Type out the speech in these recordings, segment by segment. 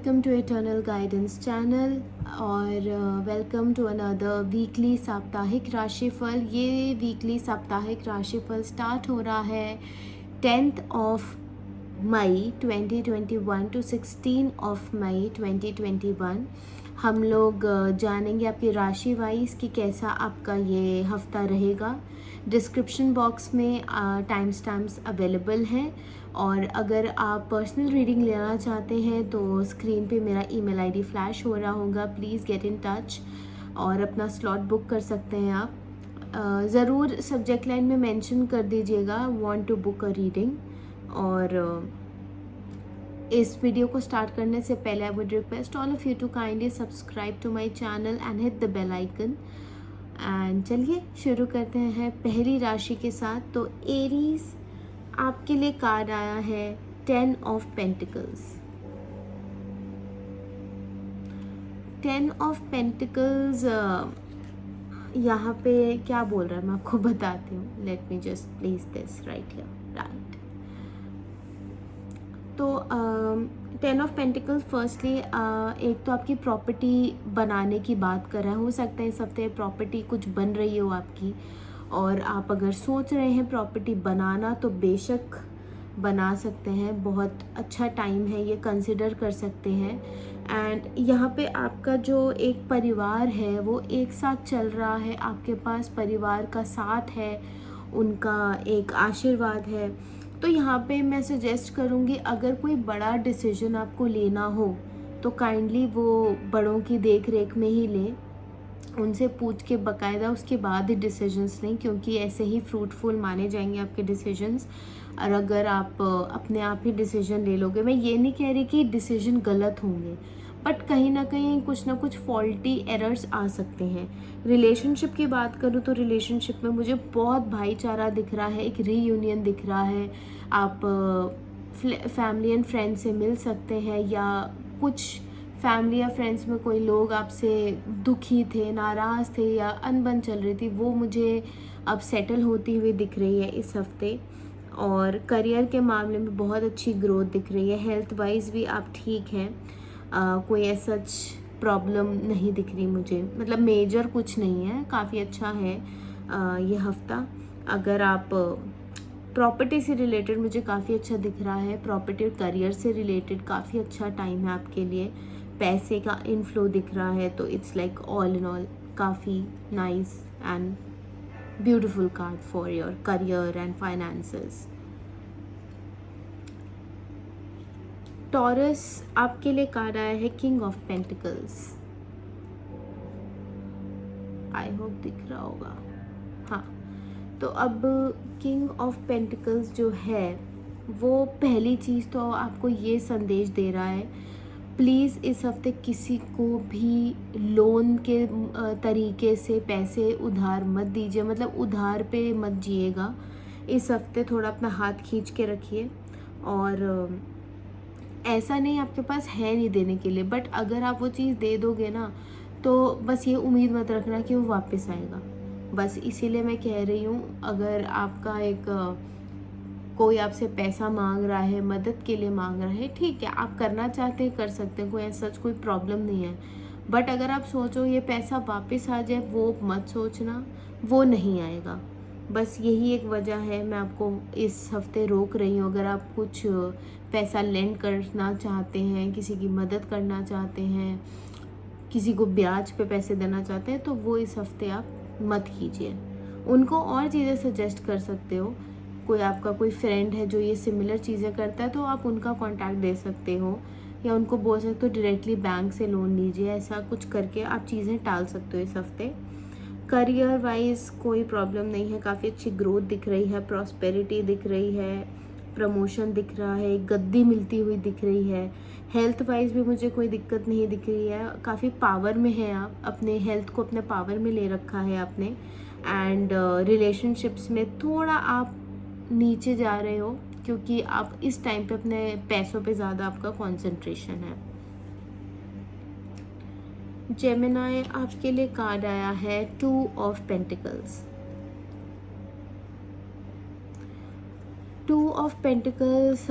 Welcome to eternal guidance channel और welcome to another weekly साप्ताहिक राशिफल। ये वीकली साप्ताहिक राशिफल स्टार्ट हो रहा है 10th of May 2021 to 16 of May 2021। हम लोग जानेंगे आपकी राशि वाइज कि कैसा आपका ये हफ्ता रहेगा। डिस्क्रिप्शन बॉक्स में टाइम स्टैम्प्स अवेलेबल हैं और अगर आप पर्सनल रीडिंग लेना चाहते हैं तो स्क्रीन पे मेरा ईमेल आईडी फ्लैश हो रहा होगा। प्लीज़ गेट इन टच और अपना स्लॉट बुक कर सकते हैं आप। ज़रूर सब्जेक्ट लाइन में मेंशन कर दीजिएगा want to book a reading. और इस वीडियो को स्टार्ट करने से पहले I would request all of you to kindly subscribe to my channel and hit the bell icon. And चलिए शुरू करते हैं पहली राशि के साथ। तो एरीज, आपके लिए कार्ड आया है 10 ऑफ पेंटिकल्स। 10 ऑफ पेंटिकल्स यहाँ पे क्या बोल रहा है मैं आपको बताती हूँ। Let me just place this right here. Right, तो 10 ऑफ पेंटिकल्स फर्स्टली एक तो आपकी प्रॉपर्टी बनाने की बात कर रहा है। हो सकता है इस हफ्ते प्रॉपर्टी कुछ बन रही हो आपकी, और आप अगर सोच रहे हैं प्रॉपर्टी बनाना तो बेशक बना सकते हैं। बहुत अच्छा टाइम है, ये कंसिडर कर सकते हैं। एंड यहाँ पे आपका जो एक परिवार है वो एक साथ चल रहा है, आपके पास परिवार का साथ है, उनका एक आशीर्वाद है। तो यहाँ पे मैं सजेस्ट करूँगी अगर कोई बड़ा डिसीजन आपको लेना हो तो काइंडली वो बड़ों की देख रेख में ही लें, उनसे पूछ के बाकायदा उसके बाद ही डिसीजंस लें, क्योंकि ऐसे ही फ्रूटफुल माने जाएंगे आपके डिसीजंस। और अगर आप अपने आप ही डिसीजन ले लोगे, मैं ये नहीं कह रही कि डिसीजन गलत होंगे, बट कहीं ना कहीं कुछ ना कुछ फॉल्टी एरर्स आ सकते हैं। रिलेशनशिप की बात करूँ तो रिलेशनशिप में मुझे बहुत भाईचारा दिख रहा है, एक रीयूनियन दिख रहा है। आप फैमिली एंड फ्रेंड्स से मिल सकते हैं, या कुछ फैमिली या फ्रेंड्स में कोई लोग आपसे दुखी थे, नाराज़ थे या अनबन चल रही थी, वो मुझे अब सेटल होती हुई दिख रही है इस हफ्ते। और करियर के मामले में बहुत अच्छी ग्रोथ दिख रही है। हेल्थ वाइज भी आप ठीक हैं, कोई ऐसा प्रॉब्लम नहीं दिख रही मुझे, मतलब मेजर कुछ नहीं है, काफ़ी अच्छा है ये हफ्ता। अगर आप प्रॉपर्टी से रिलेटेड, मुझे काफ़ी अच्छा दिख रहा है। प्रॉपर्टी और करियर से रिलेटेड काफ़ी अच्छा टाइम है आपके लिए। पैसे का इनफ्लो दिख रहा है, तो it's like all in all काफ़ी nice and beautiful card for your career and finances. Taurus, आपके लिए कार्ड आया है king of pentacles. I hope दिख रहा होगा, हाँ। तो अब किंग ऑफ पेंटिकल्स जो है वो पहली चीज़ तो आपको ये संदेश दे रहा है, प्लीज़ इस हफ्ते किसी को भी लोन के तरीके से पैसे उधार मत दीजिए, मतलब उधार पे मत जिएगा इस हफ्ते। थोड़ा अपना हाथ खींच के रखिए। और ऐसा नहीं आपके पास है नहीं देने के लिए, बट अगर आप वो चीज़ दे दोगे ना तो बस ये उम्मीद मत रखना कि वो वापस आएगा। बस इसीलिए मैं कह रही हूँ, अगर आपका एक कोई आपसे पैसा मांग रहा है, मदद के लिए मांग रहा है, ठीक है, आप करना चाहते हैं कर सकते हैं, कोई ऐसा कोई प्रॉब्लम नहीं है। बट अगर आप सोचो ये पैसा वापस आ जाए, वो मत सोचना, वो नहीं आएगा। बस यही एक वजह है मैं आपको इस हफ्ते रोक रही हूँ। अगर आप कुछ पैसा लेंड करना चाहते हैं, किसी की मदद करना चाहते हैं, किसी को ब्याज पे पैसे देना चाहते हैं, तो वो इस हफ्ते आप मत कीजिए। उनको और चीज़ें सजेस्ट कर सकते हो। कोई आपका कोई फ्रेंड है जो ये सिमिलर चीज़ें करता है तो आप उनका कांटेक्ट दे सकते हो, या उनको बोल सकते हो डायरेक्टली बैंक से लोन लीजिए। ऐसा कुछ करके आप चीज़ें टाल सकते हो इस हफ्ते। करियर वाइज कोई प्रॉब्लम नहीं है, काफ़ी अच्छी ग्रोथ दिख रही है, प्रॉस्पेरिटी दिख रही है, प्रमोशन दिख रहा है, गद्दी मिलती हुई दिख रही है। हेल्थ वाइज भी मुझे कोई दिक्कत नहीं दिख रही है, काफ़ी पावर में है आप, अपने हेल्थ को अपने पावर में ले रखा है आपने। एंड रिलेशनशिप्स में थोड़ा आप नीचे जा रहे हो, क्योंकि आप इस टाइम पे अपने पैसों पे ज़्यादा आपका कंसंट्रेशन है। जेमिनाई, आपके लिए कार्ड आया है 2 ऑफ पेंटिकल्स। 2 ऑफ पेंटिकल्स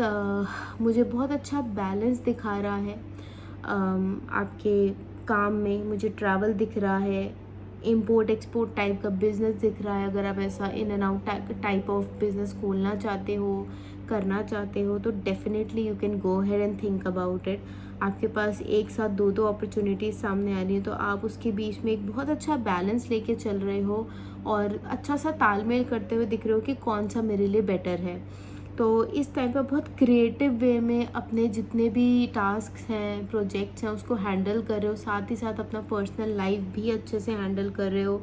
मुझे बहुत अच्छा बैलेंस दिखा रहा है। आपके काम में मुझे ट्रैवल दिख रहा है, इम्पोर्ट एक्सपोर्ट टाइप का बिज़नेस दिख रहा है। अगर आप ऐसा in and out type of business खोलना चाहते हो, करना चाहते हो, तो definitely you can go ahead and think about it. आपके पास एक साथ दो दो अपॉर्चुनिटीज़ सामने आ रही है, तो आप उसके बीच में एक बहुत अच्छा बैलेंस लेके चल रहे हो और अच्छा सा तालमेल करते हुए दिख रहे हो कि कौन सा मेरे लिए बेटर है। तो इस टाइम पे बहुत क्रिएटिव वे में अपने जितने भी टास्क हैं, प्रोजेक्ट्स हैं, उसको हैंडल कर रहे हो, साथ ही साथ अपना पर्सनल लाइफ भी अच्छे से हैंडल कर रहे हो।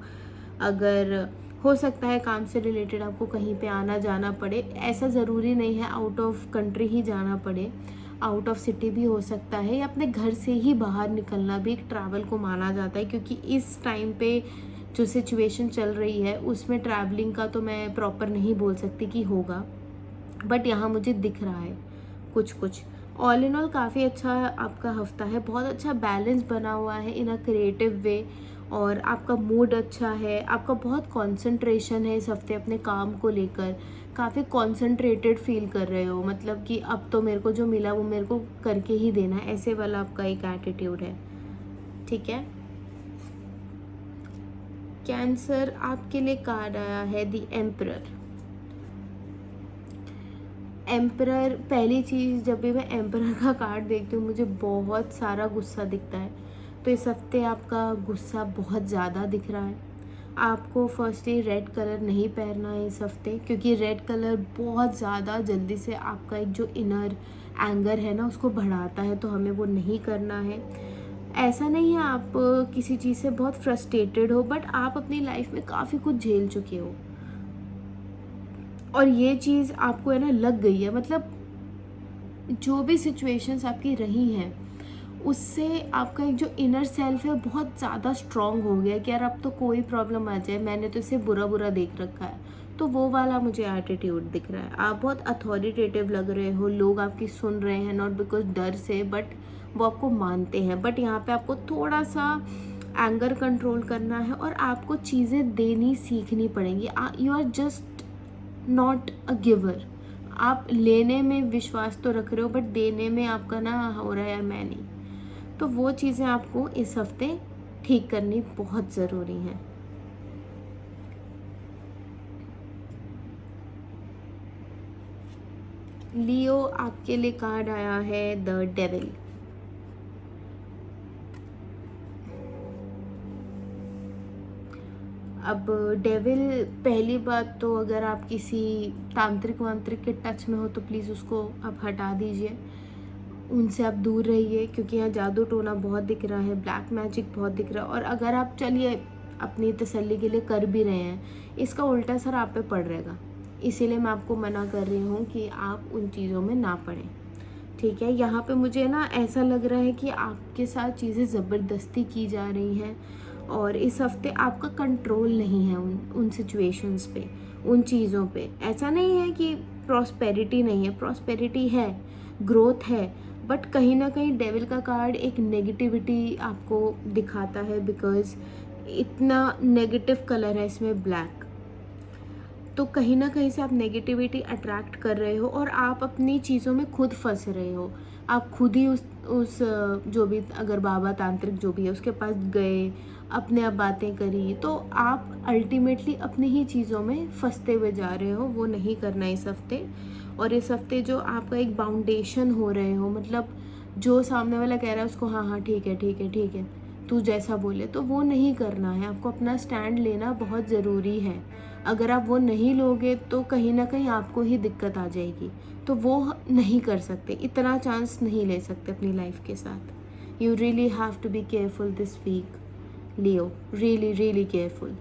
अगर हो सकता है काम से रिलेटेड आपको कहीं पे आना जाना पड़े, ऐसा ज़रूरी नहीं है आउट ऑफ कंट्री ही जाना पड़े, आउट ऑफ सिटी भी हो सकता है, या अपने घर से ही बाहर निकलना भी एक ट्रैवल को माना जाता है। क्योंकि इस टाइम पे जो सिचुएशन चल रही है उसमें ट्रैवलिंग का तो मैं प्रॉपर नहीं बोल सकती कि होगा, बट यहाँ मुझे दिख रहा है कुछ कुछ। ऑल इन ऑल काफ़ी अच्छा आपका हफ्ता है, बहुत अच्छा बैलेंस बना हुआ है इन अ क्रिएटिव वे, और आपका मूड अच्छा है, आपका बहुत कंसंट्रेशन है इस हफ्ते अपने काम को लेकर, काफ़ी कंसंट्रेटेड फील कर रहे हो, मतलब कि अब तो मेरे को जो मिला वो मेरे को करके ही देना है, ऐसे वाला आपका एक एटीट्यूड है। ठीक है। कैंसर, आपके लिए कार्ड आया है द एम्परर। एम्परर, पहली चीज़ जब भी मैं एम्परर का कार्ड देखती हूँ मुझे बहुत सारा गुस्सा दिखता है। तो इस हफ्ते आपका गुस्सा बहुत ज़्यादा दिख रहा है। आपको फर्स्टली रेड कलर नहीं पहनना है इस हफ्ते, क्योंकि रेड कलर बहुत ज़्यादा जल्दी से आपका एक जो इनर एंगर है ना उसको बढ़ाता है, तो हमें वो नहीं करना है। ऐसा नहीं है आप किसी चीज़ से बहुत फ्रस्ट्रेटेड हो, बट आप अपनी लाइफ में काफ़ी कुछ झेल चुके हो और ये चीज़ आपको है ना लग गई है। मतलब जो भी सिचुएशंस आपकी रही हैं उससे आपका एक जो इनर सेल्फ है बहुत ज़्यादा स्ट्रॉन्ग हो गया कि यार अब तो कोई प्रॉब्लम आ जाए मैंने तो इसे बुरा बुरा देख रखा है। तो वो वाला मुझे एटीट्यूड दिख रहा है। आप बहुत अथॉरिटेटिव लग रहे हो, लोग आपकी सुन रहे हैं, नॉट बिकॉज डर से, बट वो आपको मानते हैं। बट यहाँ पे आपको थोड़ा सा एंगर कंट्रोल करना है और आपको चीज़ें देनी सीखनी पड़ेंगी। You are just not a giver. आप लेने में विश्वास तो रख रहे हो, बट देने में आपका ना हो रहा है यार मैं नहीं। तो वो चीज़ें आपको इस हफ्ते ठीक करनी बहुत ज़रूरी हैं। लियो, आपके लिए कार्ड आया है द डेविल। अब डेविल, पहली बात तो अगर आप किसी तांत्रिक वांत्रिक के टच में हो तो प्लीज़ उसको आप हटा दीजिए, उनसे आप दूर रहिए, क्योंकि यहाँ जादू टोना बहुत दिख रहा है, ब्लैक मैजिक बहुत दिख रहा है। और अगर आप चलिए अपनी तसल्ली के लिए कर भी रहे हैं, इसका उल्टा असर आप पे पड़ रहेगा। इसीलिए मैं आपको मना कर रही हूँ कि आप उन चीज़ों में ना पड़ें। ठीक है। यहाँ पे मुझे ना ऐसा लग रहा है कि आपके साथ चीज़ें ज़बरदस्ती की जा रही हैं और इस हफ्ते आपका कंट्रोल नहीं है उन सिचुएशंस पे, उन चीज़ों पे। ऐसा नहीं है कि प्रॉस्पेरिटी नहीं है, प्रॉस्पेरिटी है, ग्रोथ है, बट कहीं ना कहीं डेविल का कार्ड एक नेगेटिविटी आपको दिखाता है, बिकॉज इतना नेगेटिव कलर है इसमें, ब्लैक। तो कहीं ना कहीं से आप नेगेटिविटी अट्रैक्ट कर रहे हो और आप अपनी चीज़ों में खुद फंस रहे हो। आप खुद ही उस जो भी, अगर बाबा तांत्रिक जो भी है उसके पास गए, अपने आप बातें करी, तो आप अल्टीमेटली अपनी ही चीज़ों में फंसते हुए जा रहे हो। वो नहीं करना इस हफ्ते। और इस हफ्ते जो आपका एक बाउंडेशन हो रहे हो, मतलब जो सामने वाला कह रहा है उसको हाँ हाँ ठीक है ठीक है ठीक है तू जैसा बोले, तो वो नहीं करना है। आपको अपना स्टैंड लेना बहुत ज़रूरी है। अगर आप वो नहीं लोगे तो कहीं ना कहीं आपको ही दिक्कत आ जाएगी। तो वो नहीं कर सकते, इतना चांस नहीं ले सकते अपनी लाइफ के साथ। You really have to be careful this week Leo, really really careful.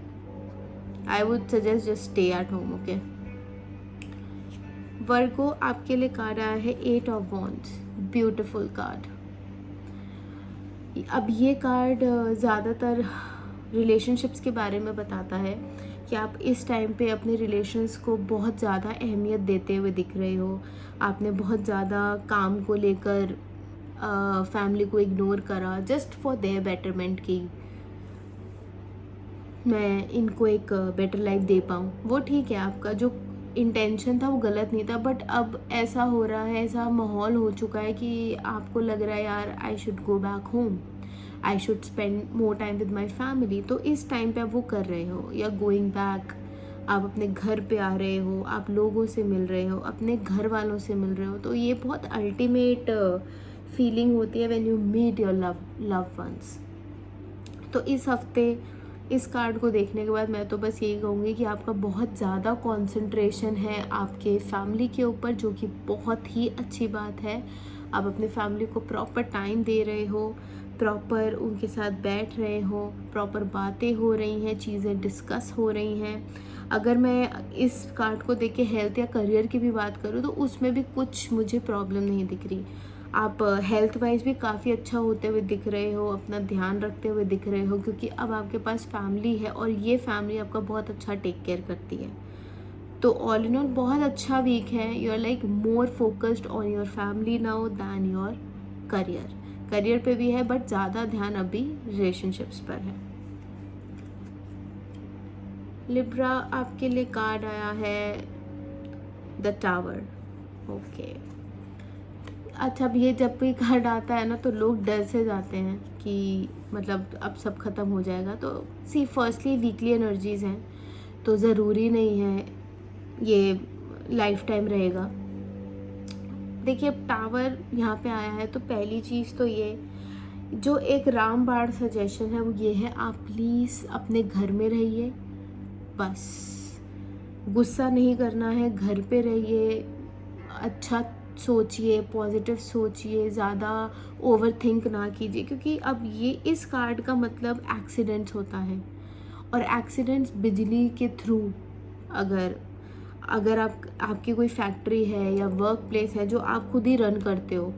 I would suggest just stay at home, okay. Virgo, आपके लिए कार्ड आया है 8 ऑफ वॉन्ड्स, ब्यूटिफुल कार्ड। अब ये कार्ड ज़्यादातर रिलेशनशिप्स के बारे में बताता है कि आप इस टाइम पे अपने रिलेशंस को बहुत ज़्यादा अहमियत देते हुए दिख रहे हो। आपने बहुत ज़्यादा काम को लेकर फैमिली को इग्नोर करा जस्ट फॉर देयर बेटरमेंट की मैं इनको एक बेटर लाइफ दे पाऊँ। वो ठीक है, आपका जो इंटेंशन था वो गलत नहीं था, बट अब ऐसा हो रहा है, ऐसा माहौल हो चुका है कि आपको लग रहा है यार I should go back home, I should spend more time with my family. तो इस टाइम पे आप वो कर रहे हो, या गोइंग बैक, आप अपने घर पे आ रहे हो, आप लोगों से मिल रहे हो, अपने घर वालों से मिल रहे हो। तो ये बहुत अल्टीमेट फीलिंग होती है when you meet your love once. तो इस हफ्ते इस कार्ड को देखने के बाद मैं तो बस यही कहूँगी कि आपका बहुत ज़्यादा कंसंट्रेशन है आपके फैमिली के ऊपर, जो कि बहुत ही अच्छी बात है। आप अपने फैमिली को प्रॉपर टाइम दे रहे हो, प्रॉपर उनके साथ बैठ रहे हो, प्रॉपर बातें हो रही हैं, चीज़ें डिस्कस हो रही हैं। अगर मैं इस कार्ड को देख के हेल्थ या करियर की भी बात करूँ तो उसमें भी कुछ मुझे प्रॉब्लम नहीं दिख रही। आप हेल्थ वाइज भी काफ़ी अच्छा होते हुए दिख रहे हो, अपना ध्यान रखते हुए दिख रहे हो, क्योंकि अब आपके पास फैमिली है और ये फैमिली आपका बहुत अच्छा टेक केयर करती है। तो ऑल इन ऑल बहुत अच्छा वीक है। You are like more focused on your family now than your career. Career पे भी है बट ज़्यादा ध्यान अभी रिलेशनशिप्स पर है। लिब्रा, आपके लिए कार्ड आया है द टावर। ओके, अच्छा, अब ये जब भी कार्ड आता है ना तो लोग डर से जाते हैं कि मतलब अब सब ख़त्म हो जाएगा। तो सी फर्स्टली वीकली एनर्जीज़ हैं, तो ज़रूरी नहीं है ये लाइफ टाइम रहेगा। देखिए, अब टावर यहाँ पे आया है तो पहली चीज़ तो ये जो एक रामबाण सजेशन है वो ये है, आप प्लीज़ अपने घर में रहिए, बस गुस्सा नहीं करना है, घर पे रहिए, अच्छा सोचिए, पॉजिटिव सोचिए, ज़्यादा ओवर थिंक ना कीजिए, क्योंकि अब ये इस कार्ड का मतलब एक्सीडेंट्स होता है, और एक्सीडेंट्स बिजली के थ्रू, अगर अगर आपकी कोई फैक्ट्री है या वर्क प्लेस है जो आप खुद ही रन करते हो,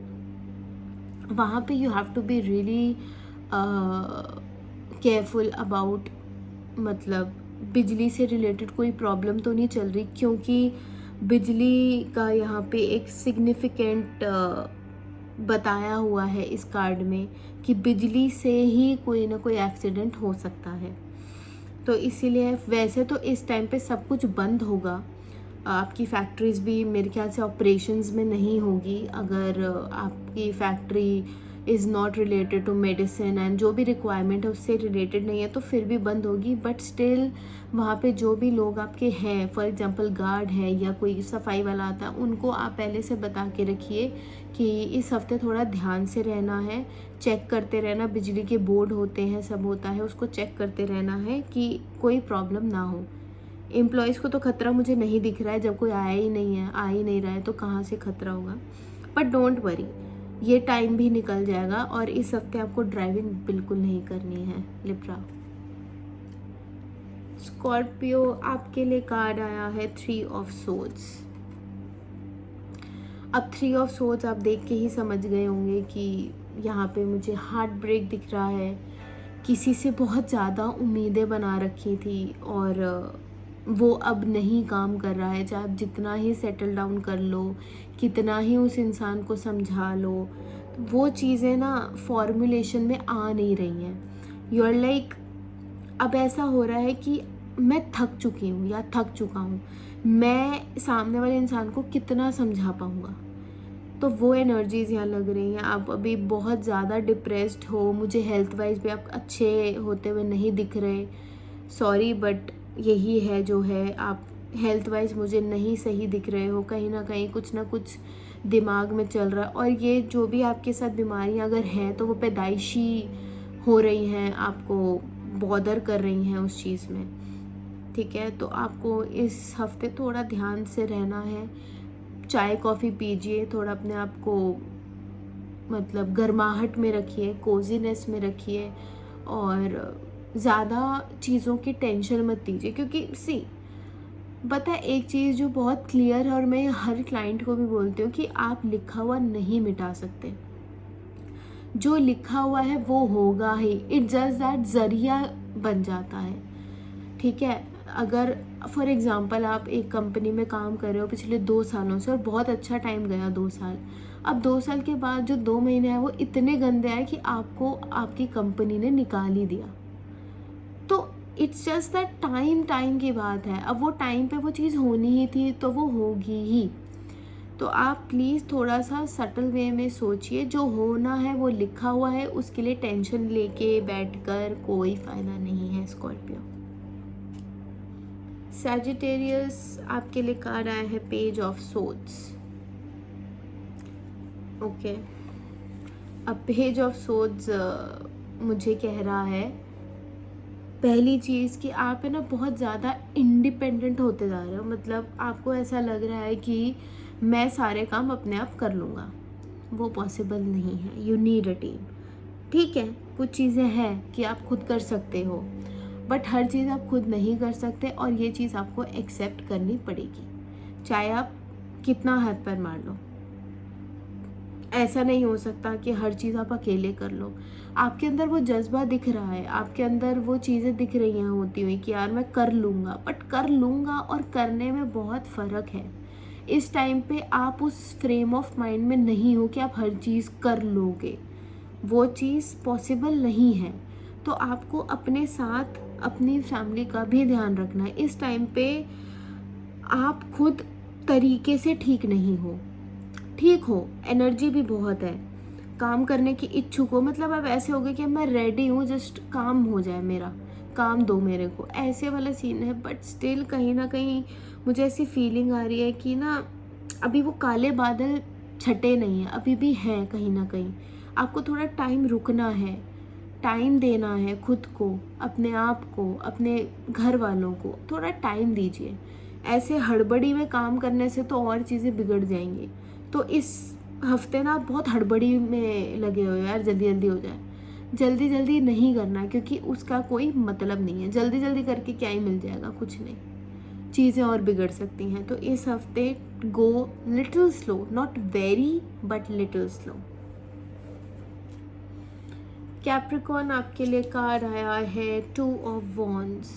वहाँ पे you have to be really careful about, मतलब बिजली से रिलेटेड कोई प्रॉब्लम तो नहीं चल रही, क्योंकि बिजली का यहाँ पे एक सिग्निफिकेंट बताया हुआ है इस कार्ड में कि बिजली से ही कोई ना कोई एक्सीडेंट हो सकता है। तो इसीलिए वैसे तो इस टाइम पे सब कुछ बंद होगा, आपकी फैक्ट्रीज़ भी मेरे ख्याल से ऑपरेशंस में नहीं होगी। अगर आपकी factory is not related to medicine and जो भी रिक्वायरमेंट है उससे रिलेटेड नहीं है तो फिर भी बंद होगी, बट स्टिल वहाँ पे जो भी लोग आपके हैं, फॉर एग्जांपल गार्ड है या कोई सफाई वाला आता है, उनको आप पहले से बता के रखिए कि इस हफ्ते थोड़ा ध्यान से रहना है, चेक करते रहना, बिजली के बोर्ड होते हैं, सब होता है, उसको चेक करते रहना है कि कोई प्रॉब्लम ना हो। एम्प्लॉयज़ को तो खतरा मुझे नहीं दिख रहा है, जब कोई आया ही नहीं है, आ ही नहीं रहा है तो कहाँ से खतरा होगा। बट डोंट वरी, ये टाइम भी निकल जाएगा और इस हफ्ते आपको ड्राइविंग बिल्कुल नहीं करनी है लिब्रा। स्कॉर्पियो, आपके लिए कार्ड आया है 3 ऑफ सोर्ड्स। अब 3 ऑफ सोर्ड्स आप देख के ही समझ गए होंगे कि यहाँ पे मुझे हार्ट ब्रेक दिख रहा है, किसी से बहुत ज़्यादा उम्मीदें बना रखी थी और वो अब नहीं काम कर रहा है, चाहे आप जितना ही सेटल डाउन कर लो, कितना ही उस इंसान को समझा लो, वो चीज़ें ना फॉर्मुलेशन में आ नहीं रही हैं। यू आर लाइक, अब ऐसा हो रहा है कि मैं थक चुकी हूँ या थक चुका हूँ, मैं सामने वाले इंसान को कितना समझा पाऊँगा। तो वो एनर्जीज़ यहाँ लग रही हैं। आप अभी बहुत ज़्यादा डिप्रेस्ड हो, मुझे हेल्थ वाइज भी आप अच्छे होते हुए नहीं दिख रहे, सॉरी बट यही है जो है, आप हेल्थ वाइज मुझे नहीं सही दिख रहे हो, कहीं ना कुछ दिमाग में चल रहा है। और ये जो भी आपके साथ बीमारियाँ अगर हैं तो वो पैदाइशी हो रही हैं, आपको बॉदर कर रही हैं उस चीज़ में, ठीक है। तो आपको इस हफ्ते थोड़ा ध्यान से रहना है, चाय कॉफ़ी पीजिए, थोड़ा अपने आप को मतलब गर्माहट में रखिए, कोजीनेस में रखिए, और ज़्यादा चीज़ों की टेंशन मत लीजिए। क्योंकि सी पता है एक चीज़ जो बहुत क्लियर है और मैं हर क्लाइंट को भी बोलती हूँ कि आप लिखा हुआ नहीं मिटा सकते, जो लिखा हुआ है वो होगा ही, इट जस्ट दैट ज़रिया बन जाता है, ठीक है। अगर फॉर एग्ज़ाम्पल आप एक कंपनी में काम कर रहे हो पिछले 2 सालों से और बहुत अच्छा टाइम गया 2 साल, अब 2 साल के बाद जो 2 महीने आए वो इतने गंदे आए कि आपको आपकी कंपनी ने निकाल ही दिया, तो इट्स जस्ट दैट टाइम की बात है। अब वो टाइम पे वो चीज़ होनी ही थी तो वो होगी ही। तो आप प्लीज़ थोड़ा सा सटल वे में सोचिए, जो होना है वो लिखा हुआ है, उसके लिए टेंशन लेके बैठकर कोई फ़ायदा नहीं है स्कॉर्पियो। सैजिटेरियस आपके लिए कार्ड आया है पेज ऑफ सोर्ड्स। ओके, अब पेज ऑफ सोर्ड्स मुझे कह रहा है पहली चीज़ कि आप है ना बहुत ज़्यादा इंडिपेंडेंट होते जा रहे हो। मतलब आपको ऐसा लग रहा है कि मैं सारे काम अपने आप कर लूँगा, वो पॉसिबल नहीं है। You need a team. ठीक है, कुछ चीज़ें हैं कि आप खुद कर सकते हो, बट हर चीज़ आप खुद नहीं कर सकते और ये चीज़ आपको एक्सेप्ट करनी पड़ेगी, चाहे आप कितना हाथ पैर मार लो। ऐसा नहीं हो सकता कि हर चीज़ आप अकेले कर लो। आपके अंदर वो जज्बा दिख रहा है, आपके अंदर वो चीज़ें दिख रही हैं होती हुई कि यार मैं कर लूँगा, बट कर लूँगा और करने में बहुत फ़र्क है। इस टाइम पे आप उस फ्रेम ऑफ माइंड में नहीं हो कि आप हर चीज़ कर लोगे, वो चीज़ पॉसिबल नहीं है। तो आपको अपने साथ अपनी फैमिली का भी ध्यान रखना है। इस टाइम पे आप खुद तरीके से ठीक नहीं हो। ठीक हो, एनर्जी भी बहुत है, काम करने की इच्छुक हो, मतलब आप ऐसे हो गए कि मैं रेडी हूँ, जस्ट काम हो जाए, मेरा काम दो मेरे को, ऐसे वाला सीन है। बट स्टिल कहीं ना कहीं मुझे ऐसी फीलिंग आ रही है कि ना अभी वो काले बादल छटे नहीं हैं, अभी भी हैं कहीं ना कहीं। आपको थोड़ा टाइम रुकना है, टाइम देना है खुद को, अपने आप को, अपने घर वालों को थोड़ा टाइम दीजिए। ऐसे हड़बड़ी में काम करने से तो और चीज़ें बिगड़ जाएंगी। तो इस हफ्ते ना आप बहुत हड़बड़ी में लगे हो यार, जल्दी जल्दी हो जाए। जल्दी जल्दी नहीं करना, क्योंकि उसका कोई मतलब नहीं है। जल्दी जल्दी करके क्या ही मिल जाएगा, कुछ नहीं, चीज़ें और बिगड़ सकती हैं। तो इस हफ्ते go little slow, not very but little slow. Capricorn आपके लिए कार्ड आया है 2 ऑफ वॉन्ड्स।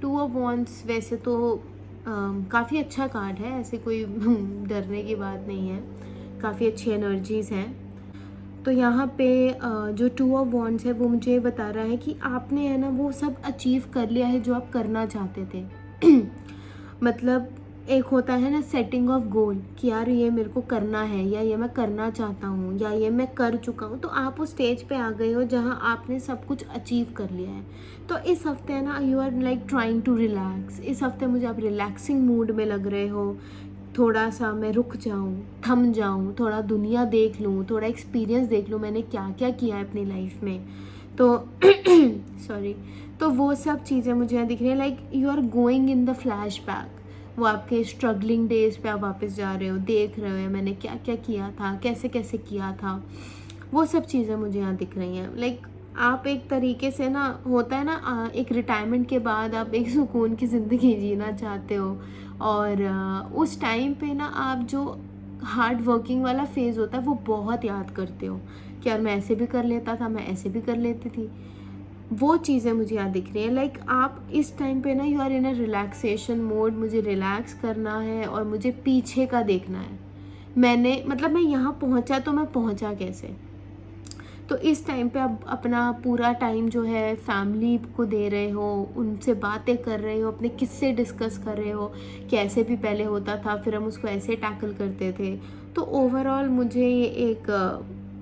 2 ऑफ वॉन्ड्स वैसे तो काफ़ी अच्छा कार्ड है, ऐसे कोई डरने की बात नहीं है, काफ़ी अच्छी एनर्जीज़ हैं। तो यहाँ पे जो 2 ऑफ वॉन्ड्स है वो मुझे बता रहा है कि आपने है ना वो सब अचीव कर लिया है जो आप करना चाहते थे। मतलब एक होता है ना सेटिंग ऑफ गोल कि यार ये मेरे को करना है, या ये मैं करना चाहता हूँ, या ये मैं कर चुका हूँ। तो आप उस स्टेज पे आ गए हो जहाँ आपने सब कुछ अचीव कर लिया है। तो इस हफ्ते है ना you are like trying to relax. इस हफ्ते मुझे आप रिलैक्सिंग मूड में लग रहे हो। थोड़ा सा मैं रुक जाऊँ, थम जाऊँ, थोड़ा दुनिया देख लूँ, थोड़ा एक्सपीरियंस देख लूँ मैंने क्या क्या किया है अपनी लाइफ में। तो सॉरी, तो वो सब चीज़ें मुझे यहाँ दिख रही है। Like you are going in the flash back, वो आपके स्ट्रगलिंग डेज पे आप वापस जा रहे हो, देख रहे हो मैंने क्या क्या किया था, कैसे कैसे किया था, वो सब चीज़ें मुझे यहाँ दिख रही हैं। लाइक आप एक तरीके से ना, होता है ना एक रिटायरमेंट के बाद आप एक सुकून की ज़िंदगी जीना चाहते हो, और उस टाइम पे ना आप जो हार्ड वर्किंग वाला फेज़ होता है वो बहुत याद करते हो कि यार मैं ऐसे भी कर लेता था, मैं ऐसे भी कर लेती थी। वो चीज़ें मुझे यहाँ दिख रही हैं। लाइक आप इस टाइम पे ना you are in a relaxation mode, मुझे रिलैक्स करना है और मुझे पीछे का देखना है। मैंने मतलब मैं यहाँ पहुँचा तो मैं पहुँचा कैसे। तो इस टाइम पे आप अपना पूरा टाइम जो है फैमिली को दे रहे हो, उनसे बातें कर रहे हो, अपने किस्से डिस्कस कर रहे हो, कैसे भी पहले होता था फिर हम उसको ऐसे टैकल करते थे। तो ओवरऑल मुझे ये एक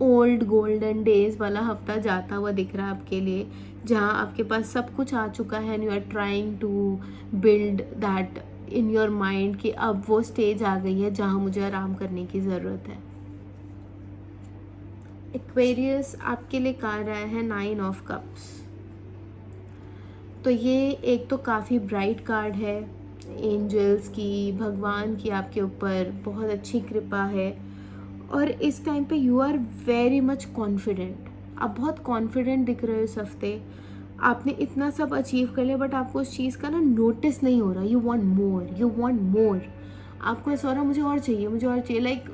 ओल्ड गोल्डन डेज वाला हफ्ता जाता हुआ दिख रहा है आपके लिए, जहाँ आपके पास सब कुछ आ चुका है and you are trying to build that in your mind कि अब वो स्टेज आ गई है जहाँ मुझे आराम करने की ज़रूरत है। एक्वेरियस आपके लिए कार्ड आया है 9 ऑफ कप्स। तो ये एक तो काफ़ी ब्राइट कार्ड है, एंजल्स की, भगवान की आपके ऊपर बहुत अच्छी कृपा है। और इस टाइम पे you are very much confident, आप बहुत कॉन्फिडेंट दिख रहे हो इस हफ्ते। आपने इतना सब अचीव कर लिया बट आपको उस चीज़ का ना नोटिस नहीं हो रहा। You want more, you want more, आपको ऐसा हो रहा मुझे और चाहिए, मुझे और चाहिए। लाइक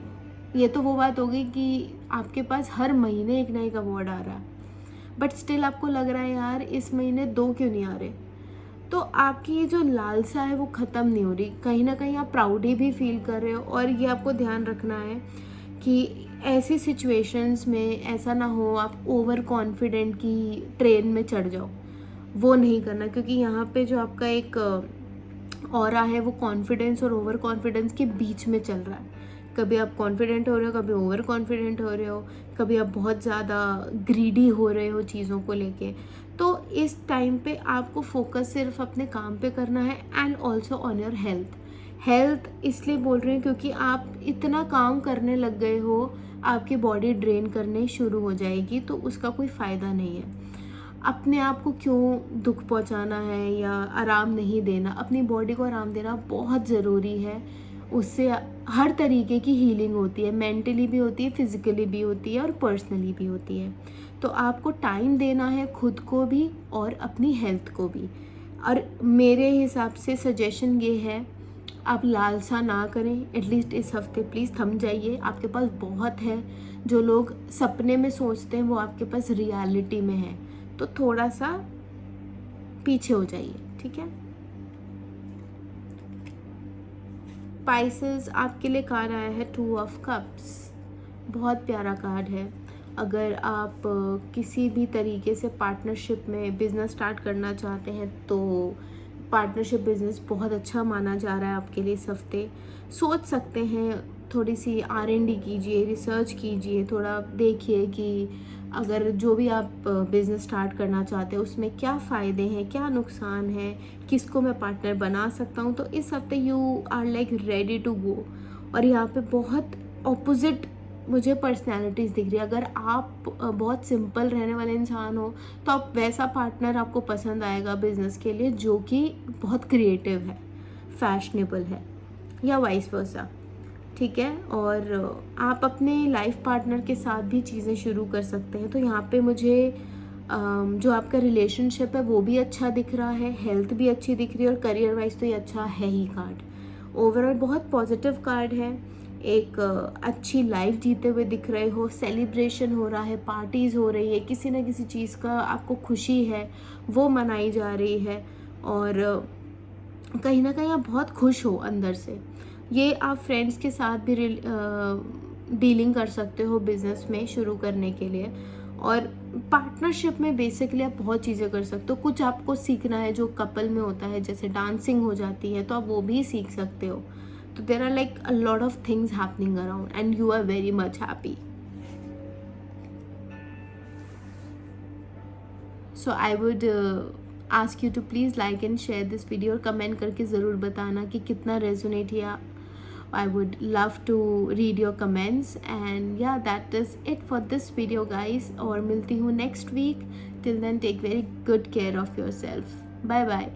ये तो वो बात हो गई कि आपके पास हर महीने एक ना एक अवार्ड आ रहा है, बट स्टिल आपको लग रहा है यार इस महीने 2 क्यों नहीं आ रहे। तो आपकी ये जो लालसा है वो ख़त्म नहीं हो रही, कहीं ना कहीं आप प्राउडी भी फील कर रहे हो। और ये आपको ध्यान रखना है कि ऐसी सिचुएशंस में ऐसा ना हो आप ओवर कॉन्फिडेंट की ट्रेन में चढ़ जाओ। वो नहीं करना, क्योंकि यहाँ पे जो आपका एक ऑरा है वो कॉन्फिडेंस और ओवर कॉन्फिडेंस के बीच में चल रहा है। कभी आप कॉन्फिडेंट हो रहे हो, कभी ओवर कॉन्फिडेंट हो रहे हो, कभी आप बहुत ज़्यादा ग्रीडी हो रहे हो चीज़ों को लेके। तो इस टाइम पे आपको फोकस सिर्फ अपने काम पे करना है and also on your health. Health इसलिए बोल रही हूँ क्योंकि आप इतना काम करने लग गए हो, आपकी बॉडी ड्रेन करने शुरू हो जाएगी, तो उसका कोई फ़ायदा नहीं है। अपने आप को क्यों दुख पहुंचाना है या आराम नहीं देना। अपनी बॉडी को आराम देना बहुत ज़रूरी है। उससे हर तरीके की हीलिंग होती है, मेंटली भी होती है, फिज़िकली भी होती है और पर्सनली भी होती है। तो आपको टाइम देना है खुद को भी और अपनी हेल्थ को भी। और मेरे हिसाब से सजेशन ये है, आप लालसा ना करें। एटलीस्ट इस हफ्ते प्लीज़ थम जाइए, आपके पास बहुत है। जो लोग सपने में सोचते हैं वो आपके पास रियलिटी में है, तो थोड़ा सा पीछे हो जाइए, ठीक है। स्पाइसेस आपके लिए कार्ड आया है 2 ऑफ कप्स। बहुत प्यारा कार्ड है। अगर आप किसी भी तरीके से पार्टनरशिप में बिज़नेस स्टार्ट करना चाहते हैं तो पार्टनरशिप बिज़नेस बहुत अच्छा माना जा रहा है आपके लिए इस हफ्ते। सोच सकते हैं, थोड़ी सी R&D कीजिए, रिसर्च कीजिए, थोड़ा देखिए कि अगर जो भी आप बिज़नेस स्टार्ट करना चाहते हैं उसमें क्या फ़ायदे हैं, क्या नुकसान है, किसको मैं पार्टनर बना सकता हूँ। तो इस हफ्ते you are like ready to go. और यहाँ पे बहुत ऑपोजिट मुझे पर्सनैलिटीज़ दिख रही है। अगर आप बहुत सिंपल रहने वाले इंसान हो तो आप वैसा पार्टनर आपको पसंद आएगा बिज़नेस के लिए जो कि बहुत क्रिएटिव है, फैशनेबल है, या वाइस वर्सा, ठीक है। और आप अपने लाइफ पार्टनर के साथ भी चीज़ें शुरू कर सकते हैं। तो यहाँ पे मुझे जो आपका रिलेशनशिप है वो भी अच्छा दिख रहा है, हेल्थ भी अच्छी दिख रही है, और करियर वाइज तो ये अच्छा है ही कार्ड। ओवरऑल बहुत पॉजिटिव कार्ड है। एक अच्छी लाइफ जीते हुए दिख रहे हो, सेलिब्रेशन हो रहा है, पार्टीज़ हो रही है, किसी न किसी चीज़ का आपको खुशी है वो मनाई जा रही है, और कहीं ना कहीं आप बहुत खुश हो अंदर से। ये आप फ्रेंड्स के साथ भी डीलिंग कर सकते हो बिज़नेस में शुरू करने के लिए। और पार्टनरशिप में बेसिकली आप बहुत चीज़ें कर सकते हो। कुछ आपको सीखना है जो कपल में होता है, जैसे डांसिंग हो जाती है, तो आप वो भी सीख सकते हो। तो there are like a lot of things happening around and you are very much happy. So I would ask you to please like and share this video, और कमेंट करके ज़रूर बताना कि कितना रेजोनेट किया। I would love to read your comments, and yeah, that is it for this video guys, और मिलती हूँ next week. Till then, take very good care of yourself. Bye bye.